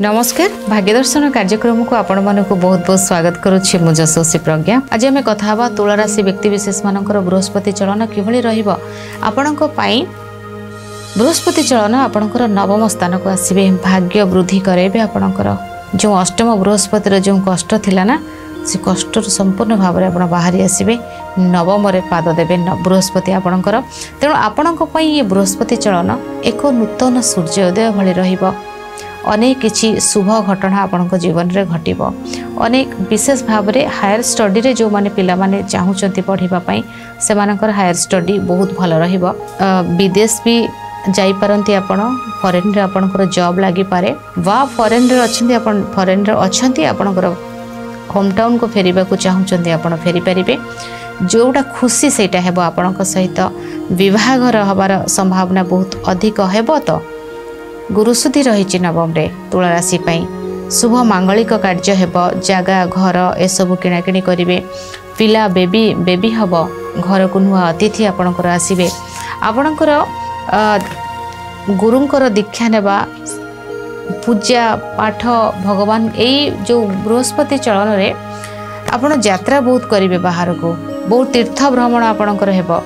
नमस्कार भाग्यदर्शन कार्यक्रम को आपण मानक बहुत बहुत स्वागत करुच्ची मु जशोसी प्रज्ञा। आज आम कथा तुला राशि व्यक्तिशेष मानकर बृहस्पति चलन किभଳି रहिबो आपणक पई। बृहस्पति चलन आपणकर नवम स्थान को आसीबे, भाग्य वृद्धि करेबे। आपणकर जो अष्टम बृहस्पतिर जो कष्ट थिला ना से कष्ट संपूर्ण भाव में आप बाहरी आसबे, नवम रे पाद देवे बृहस्पति आपणकर। तेणु आपणक पई ये बृहस्पति चलन एक नूतन सूर्योदय भली रहिबो। अनेक किछि शुभ घटना आपणक जीवन रे घटिबो। अनेक विशेष भाव में हायर स्टडी रे जो माने पिला माने चाहूचंती पढ़िबा पई से मानकर हायर स्टडी बहुत भल रहिबो। विदेश भी जाई पारंती आपण, फॉरेन रे आपणकर जॉब लागि पारे वा फॉरेन रे अछंती आपण, फॉरेन रे अछंती आपणकर होम टाउन को फेरिबा को चाहूचंती आपण फेरी परिबे। जोटा खुशी सेटा हेबो आपणक सहित विवाह हबार संभावना बहुत अधिक हेबो। तो गुरुशुद्धि रही नवम रे तुला राशि पई शुभ मांगलिक कार्य हेबो। जगह घर एसबू किणाकिणी करिवे, पिला बेबी हब, घर को नुआ अतिथि आपणकर आसीबे। आपणकर गुरुंकर दीक्षा नेबा, पूजा पाठ भगवान यही जो बृहस्पति चलन रे आपण यात्रा बहुत करिवे, बाहर को बहुत तीर्थ भ्रमण आपणकर हेबो।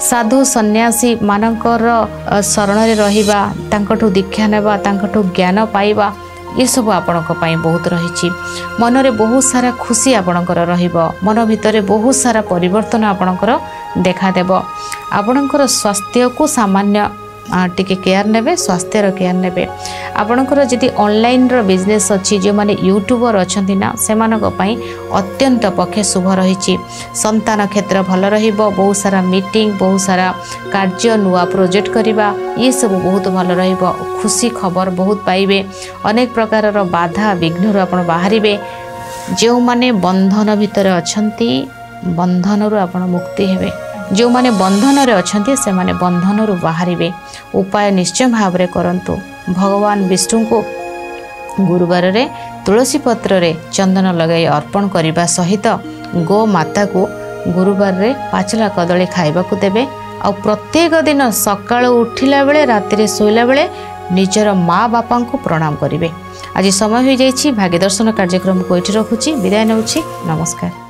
साधु सन्यासी मानकर शरण रे रहिबा, तांकठु दीक्षा नेबा, तांकठु ज्ञान पाइबा, ये सब आपणक पई बहुत रहिछि। मन रे बहुत सारा खुशी आपणकर रहिबो, मन भितरे बहुत सारा परिवर्तन आपणकर देखा देबो। आपणकर स्वास्थ्य को सामान्य टिके केयर नेबे, स्वास्थ्यर केयर नेबे। आपणकर जदि ऑनलाइन रो बिजनेस अछि, जो माने यूट्यूबर अछंती ना, सेमानक पई अत्यंत पक्षे शुभ रहिछि। संतान क्षेत्र भल रहिबो, बहुत सारा मीटिंग, बहुत सारा कार्य, नुआ प्रोजेक्ट करिबा, ये सब बहुत भल रहिबो। खुशी खबर बहुत पाइबे। अनेक प्रकार रो बाधा विघ्न रो आपण बाहरिबे। जो माने बंधन भितर अछंती, बंधन रो आपण मुक्ति हेबे। जो माने बंधन रे अछंती से माने बंधन रु बाहरिबे। उपाय निश्चय भाव रे करंतु। भगवान विष्णु को गुरुवार रे तुलसी पत्र रे चंदन लगाई अर्पण करिबा सहित गो माता को गुरुवार रे पाचला कदली खाइबा को देबे। आ प्रत्येक दिन सकाळ उठिला बेले, राति रे सोइला बेले निजर माँ बापा को प्रणाम करिवे। आज समय हो जाइछि। भाग्यदर्शन कार्यक्रम को एठी रखुछि, विदाय नउछि। नमस्कार।